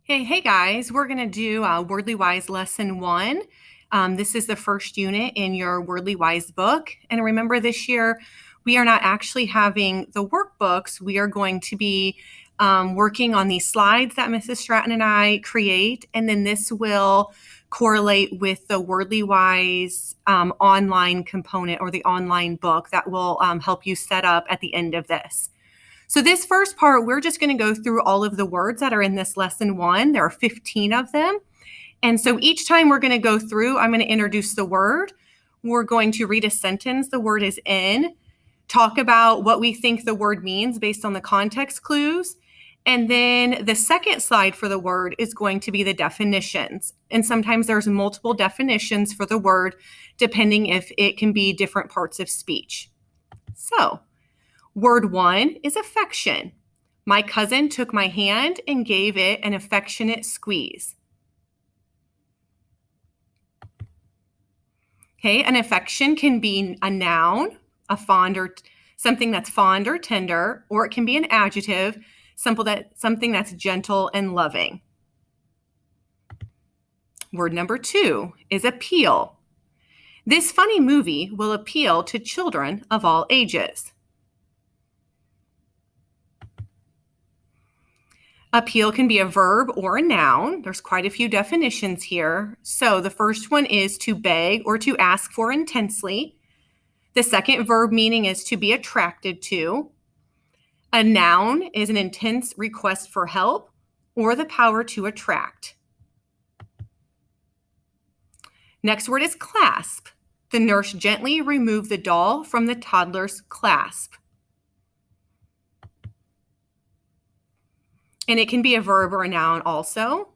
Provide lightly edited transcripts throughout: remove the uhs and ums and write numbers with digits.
Hey guys, we're going to do Wordly Wise Lesson 1. This is the first unit in your Wordly Wise book. And remember, this year we are not actually having the workbooks. We are going to be working on these slides that Mrs. Stratton and I create. And then this will correlate with the Wordly Wise online component or the online book that will help you set up at the end of this. So this first part, we're just going to go through all of the words that are in this lesson 1. There are 15 of them. And so each time we're going to go through, I'm going to introduce the word. We're going to read a sentence the word is in, talk about what we think the word means based on the context clues. And then the second slide for the word is going to be the definitions. And sometimes there's multiple definitions for the word, depending if it can be different parts of speech. So, word 1 is affection. My cousin took my hand and gave it an affectionate squeeze. Okay, an affection can be a noun, something that's fond or tender, or it can be an adjective, something that's gentle and loving. Word number 2 is appeal. This funny movie will appeal to children of all ages. Appeal can be a verb or a noun. There's quite a few definitions here. So the first one is to beg or to ask for intensely. The second verb meaning is to be attracted to. A noun is an intense request for help or the power to attract. Next word is clasp. The nurse gently removed the doll from the toddler's clasp. And it can be a verb or a noun also.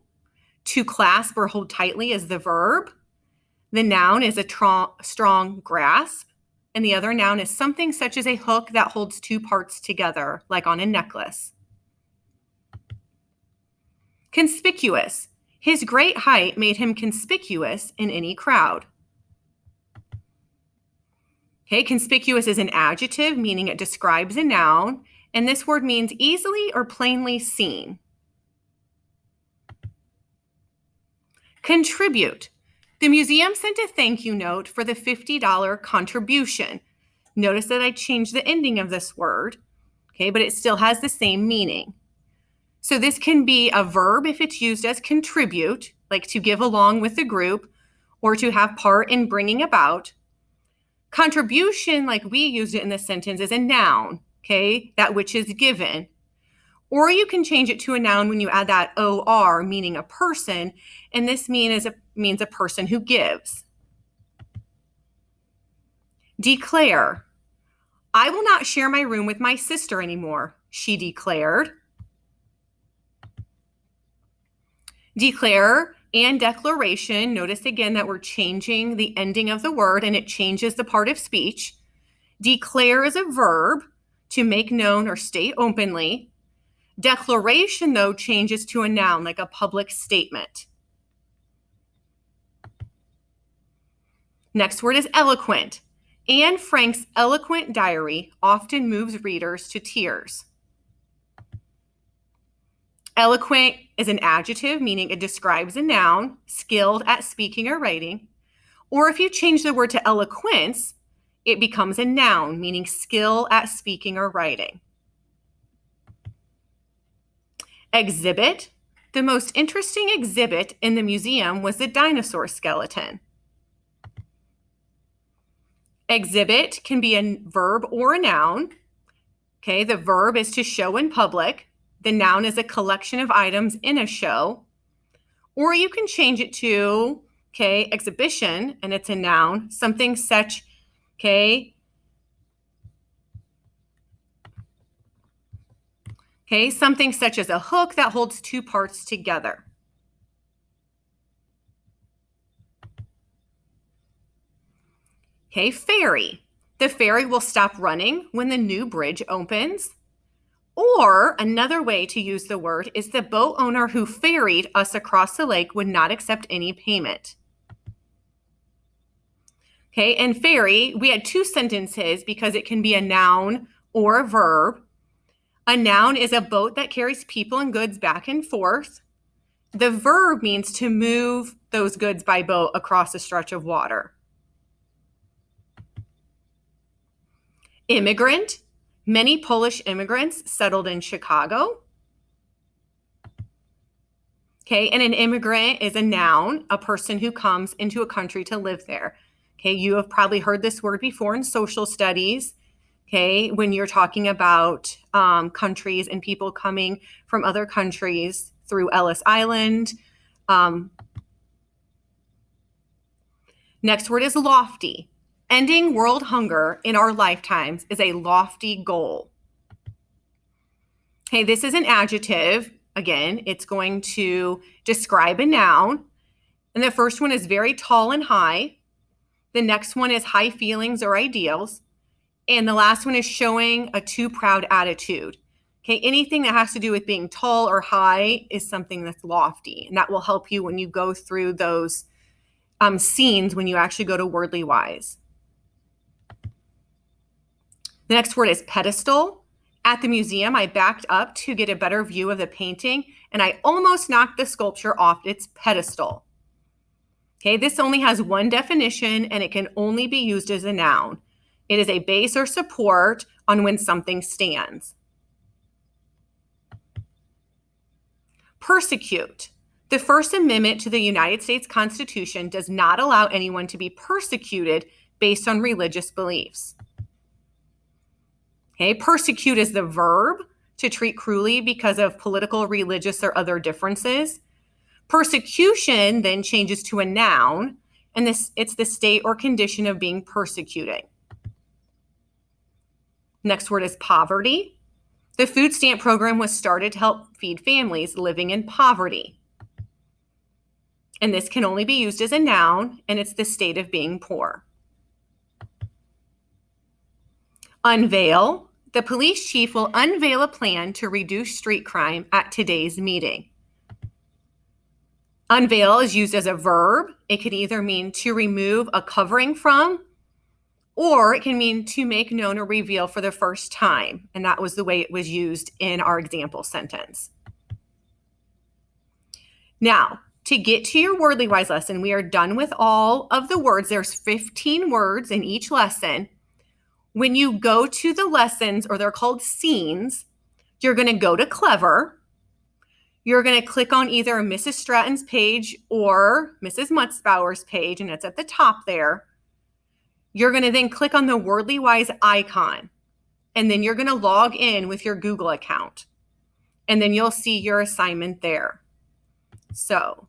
To clasp or hold tightly is the verb. The noun is a strong grasp. And the other noun is something such as a hook that holds two parts together, like on a necklace. Conspicuous. His great height made him conspicuous in any crowd. Okay, conspicuous is an adjective, meaning it describes a noun. And this word means easily or plainly seen. Contribute. The museum sent a thank you note for the $50 contribution. Notice that I changed the ending of this word, okay, but it still has the same meaning. So this can be a verb if it's used as contribute, like to give along with the group, or to have part in bringing about. Contribution, like we used it in this sentence, is a noun. Okay, that which is given. Or you can change it to a noun when you add that OR, meaning a person, and this means a person who gives. Declare. I will not share my room with my sister anymore, she declared. Declare and declaration, notice again that we're changing the ending of the word and it changes the part of speech. Declare is a verb, to make known or state openly. Declaration, though, changes to a noun, like a public statement. Next word is eloquent. Anne Frank's eloquent diary often moves readers to tears. Eloquent is an adjective, meaning it describes a noun, skilled at speaking or writing. Or if you change the word to eloquence, it becomes a noun, meaning skill at speaking or writing. Exhibit. The most interesting exhibit in the museum was the dinosaur skeleton. Exhibit can be a verb or a noun. Okay, the verb is to show in public. The noun is a collection of items in a show. Or you can change it to, exhibition, and it's a noun, something such, something such as a hook that holds two parts together. Ferry. The ferry will stop running when the new bridge opens. Or another way to use the word is the boat owner who ferried us across the lake would not accept any payment. And ferry, we had two sentences because it can be a noun or a verb. A noun is a boat that carries people and goods back and forth. The verb means to move those goods by boat across a stretch of water. Immigrant. Many Polish immigrants settled in Chicago. Okay, and an immigrant is a noun, a person who comes into a country to live there. Okay, you have probably heard this word before in social studies. Okay, when you're talking about countries and people coming from other countries through Ellis Island. Next word is lofty. Ending world hunger in our lifetimes is a lofty goal. Okay, this is an adjective. Again, it's going to describe a noun. And the first one is very tall and high. The next one is high feelings or ideals. And the last one is showing a too proud attitude. Okay, anything that has to do with being tall or high is something that's lofty. And that will help you when you go through those scenes when you actually go to Wordly Wise. The next word is pedestal. At the museum, I backed up to get a better view of the painting, and I almost knocked the sculpture off its pedestal. Okay, this only has one definition, and it can only be used as a noun. It is a base or support on when something stands. Persecute. The First Amendment to the United States Constitution does not allow anyone to be persecuted based on religious beliefs. Okay, persecute is the verb, to treat cruelly because of political, religious, or other differences. Persecution then changes to a noun, and it's the state or condition of being persecuted. Next word is poverty. The food stamp program was started to help feed families living in poverty. And this can only be used as a noun, and it's the state of being poor. Unveil. The police chief will unveil a plan to reduce street crime at today's meeting. Unveil is used as a verb. It can either mean to remove a covering from, or it can mean to make known or reveal for the first time. And that was the way it was used in our example sentence. Now, to get to your Wordly Wise lesson, we are done with all of the words. There's 15 words in each lesson. When you go to the lessons, or they're called scenes, you're going to go to Clever. You're going to click on either Mrs. Stratton's page or Mrs. Mutzbauer's page, and it's at the top there. You're going to then click on the Wordly Wise icon, and then you're going to log in with your Google account, and then you'll see your assignment there. So